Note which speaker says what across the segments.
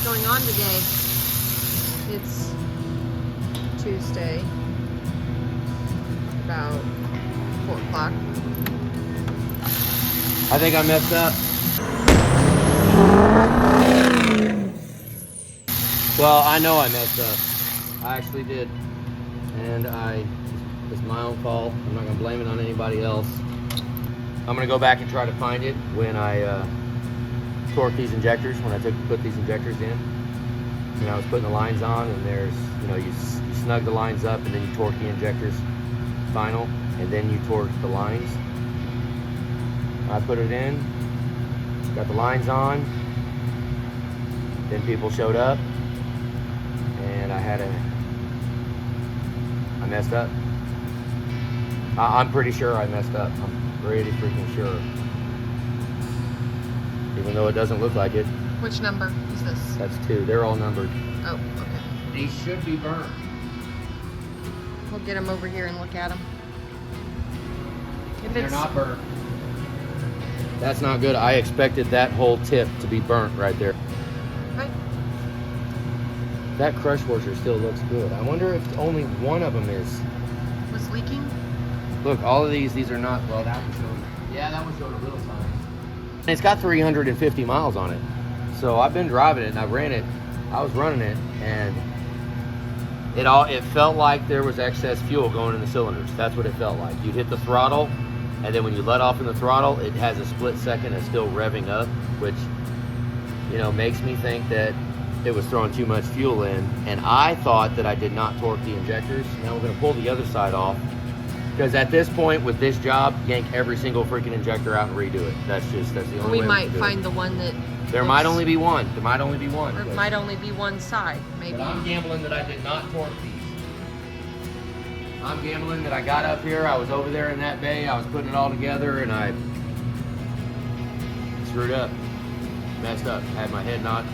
Speaker 1: going on today. It's Tuesday, about 4 o'clock.
Speaker 2: I think I messed up. Well, I know I messed up. I actually did. And it's my own fault. I'm not gonna blame it on anybody else. I'm gonna go back and try to find it when I torque these injectors, when I put these injectors in. And I was putting the lines on, and there's, you snug the lines up, and then you torque the injectors final, and then you torque the lines. I put it in, got the lines on, then people showed up, and I messed up. I'm pretty sure I messed up. I'm pretty freaking sure. Even though it doesn't look like it.
Speaker 1: Which number is this?
Speaker 2: That's 2. They're all numbered.
Speaker 1: Oh, okay.
Speaker 2: These should be burned.
Speaker 1: We'll get them over here and look at them. If
Speaker 2: They're not burnt. That's not good. I expected that whole tip to be burnt right there.
Speaker 1: Right.
Speaker 2: That crush washer still looks good. I wonder if only one of them
Speaker 1: was leaking.
Speaker 2: Look, all of these are not. Well, that one showed. Yeah, that one showed a little sign. It's got 350 miles on it. So I've been driving it, and I was running it, and it felt like there was excess fuel going in the cylinders. That's what it felt like. You'd hit the throttle, and then when you let off in the throttle, it has a split second of still revving up, which, makes me think that it was throwing too much fuel in. And I thought that I did not torque the injectors. Now we're gonna pull the other side off, because at this point with this job, yank every single freaking injector out and redo it. That's the only way
Speaker 1: we might find the one that
Speaker 2: there might only be one. There might only be one.
Speaker 1: Or it might only be one side, maybe.
Speaker 2: But I'm gambling that I did not torque these. I'm gambling that I got up here, I was over there in that bay, I was putting it all together, and I screwed up, messed up, had my head knot.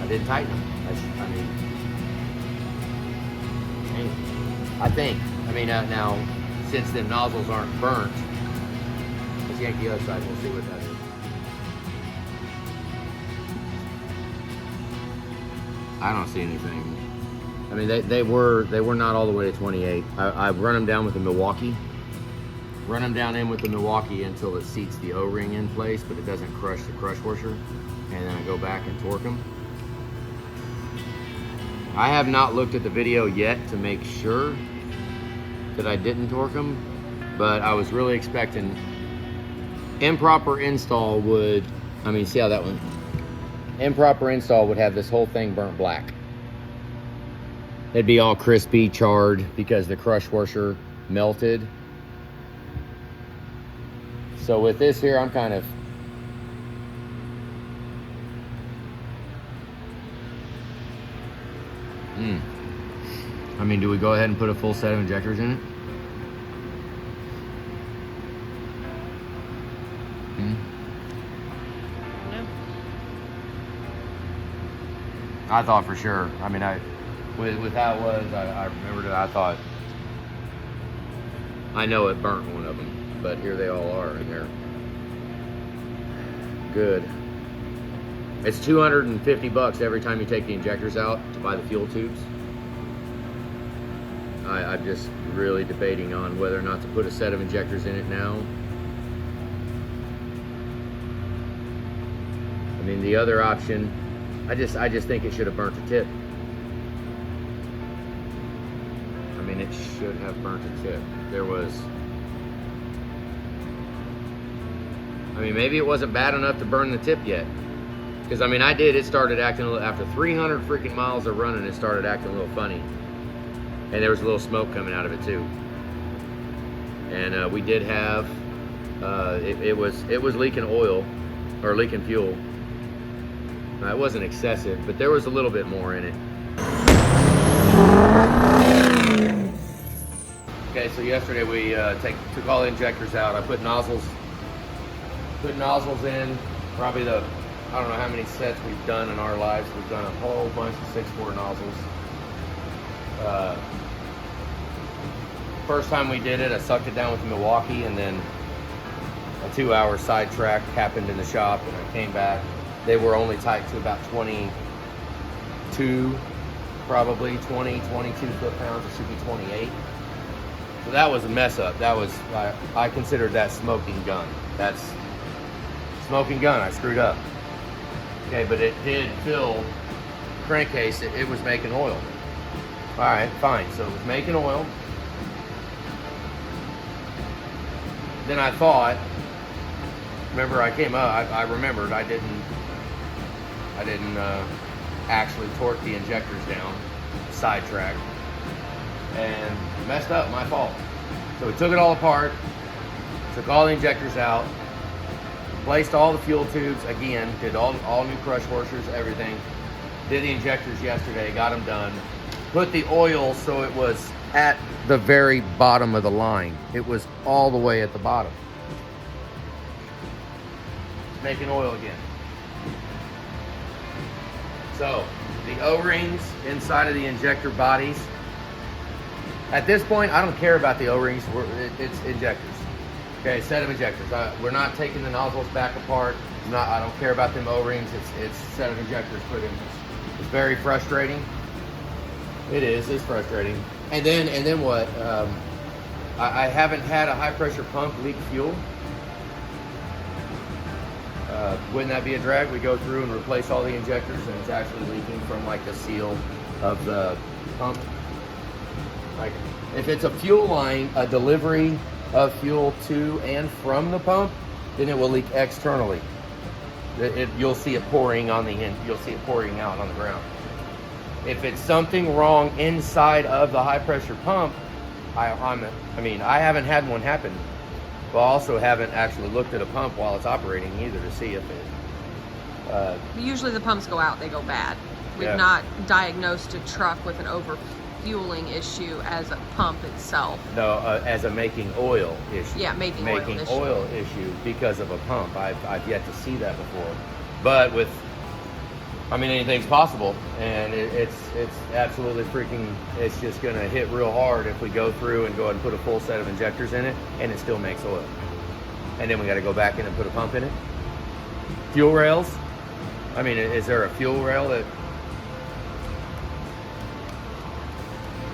Speaker 2: I didn't tighten them. I think. Now, since the nozzles aren't burnt, let's yank the other side, we'll see what that is. I don't see anything. They were not all the way to 28. I run them down with the Milwaukee. Run them down in with the Milwaukee until it seats the O-ring in place, but it doesn't crush the crush washer. And then I go back and torque them. I have not looked at the video yet to make sure that I didn't torque them, but I was really expecting improper install would, see how that went? Improper install would have this whole thing burnt black. It'd be all crispy, charred, because the crush washer melted. So with this here, I'm kind of, do we go ahead and put a full set of injectors in it?
Speaker 1: No.
Speaker 2: I thought for sure. With how it was, I remembered it. I thought, I know it burnt one of them, but here they all are, and they're good. It's $250 every time you take the injectors out to buy the fuel tubes. I'm just really debating on whether or not to put a set of injectors in it now. The other option, I just think it should have burnt the tip. It should have burnt the tip. There was, maybe it wasn't bad enough to burn the tip yet. Because it started acting a little, after 300 freaking miles of running, it started acting a little funny. And there was a little smoke coming out of it too. And we did have, it was leaking oil, or leaking fuel. It wasn't excessive, but there was a little bit more in it. Okay, so yesterday we took all the injectors out. I put nozzles in, probably I don't know how many sets we've done in our lives. We've done a whole bunch of 6-4 nozzles. First time we did it, I sucked it down with the Milwaukee, and then a 2-hour sidetrack happened in the shop, and I came back. They were only tight to about 20 two, probably 20, 22 foot-pounds. It should be 28. So that was a mess up. That was, I considered that smoking gun. That's smoking gun. I screwed up. Okay, but it did fill crankcase. It was making oil. All right, fine. So it was making oil. Then I thought, remember I came up, I remembered I didn't actually torque the injectors down, sidetrack, and messed up, my fault. So we took it all apart, took all the injectors out, replaced all the fuel tubes again, did all new crush washers, everything. Did the injectors yesterday, got them done. Put the oil so it was at the very bottom of the line. It was all the way at the bottom. Making oil again. So, the O-rings inside of the injector bodies. At this point, I don't care about the O-rings. It's injectors. Okay, set of injectors. We're not taking the nozzles back apart. I don't care about them O-rings. It's set of injectors put in this. It's very frustrating. It is. It's frustrating. And then what? I haven't had a high pressure pump leak fuel. Wouldn't that be a drag? We go through and replace all the injectors, and it's actually leaking from like the seal of the pump. Like if it's a fuel line, a delivery of fuel to and from the pump, then it will leak externally. You'll see it pouring on the end. You'll see it pouring out on the ground. If it's something wrong inside of the high pressure pump, I haven't had one happen. But I also haven't actually looked at a pump while it's operating either to see if it.
Speaker 1: Usually the pumps go out, they go bad. We've not diagnosed a truck with an overfueling issue as a pump itself.
Speaker 2: No, as a making oil issue.
Speaker 1: Yeah, making
Speaker 2: oil issue because of a pump. I've yet to see that before. But anything's possible, and it's absolutely freaking, it's just going to hit real hard if we go through and go ahead and put a full set of injectors in it, and it still makes oil. And then we got to go back in and put a pump in it. Fuel rails. Is there a fuel rail that...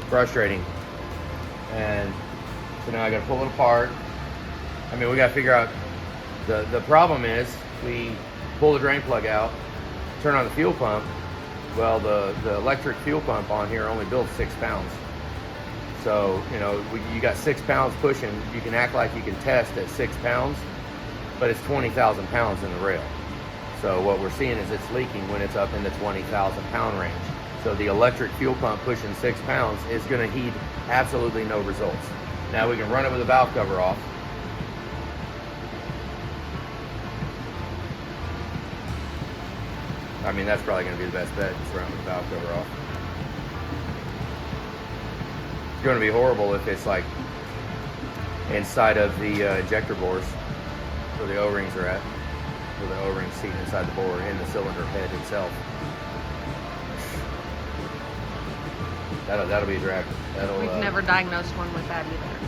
Speaker 2: Frustrating. And so now I got to pull it apart. We got to figure out, the problem is we pull the drain plug out, turn on the fuel pump. Well, the electric fuel pump on here only builds 6 pounds. So, you got 6 pounds pushing. You can act like you can test at 6 pounds, but it's 20,000 pounds in the rail. So what we're seeing is it's leaking when it's up in the 20,000 pound range. So the electric fuel pump pushing 6 pounds is going to heed absolutely no results. Now we can run it with the valve cover off. That's probably going to be the best bet, just run with the valve cover off. It's going to be horrible if it's like inside of the injector bores where the O-rings are at, where the O-rings seat inside the bore in the cylinder head itself. That'll be a drag.
Speaker 1: We've never diagnosed one with that either.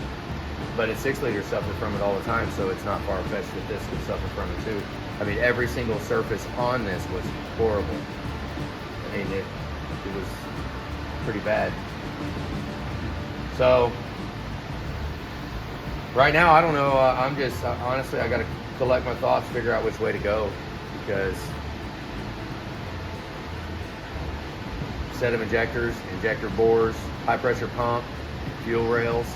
Speaker 2: But its 6 liters suffer from it all the time, so it's not far-fetched that this would suffer from it too. Every single surface on this was horrible. It was pretty bad. So, right now, I don't know. I'm just, honestly, I got to collect my thoughts, figure out which way to go, because set of injectors, injector bores, high pressure pump, fuel rails.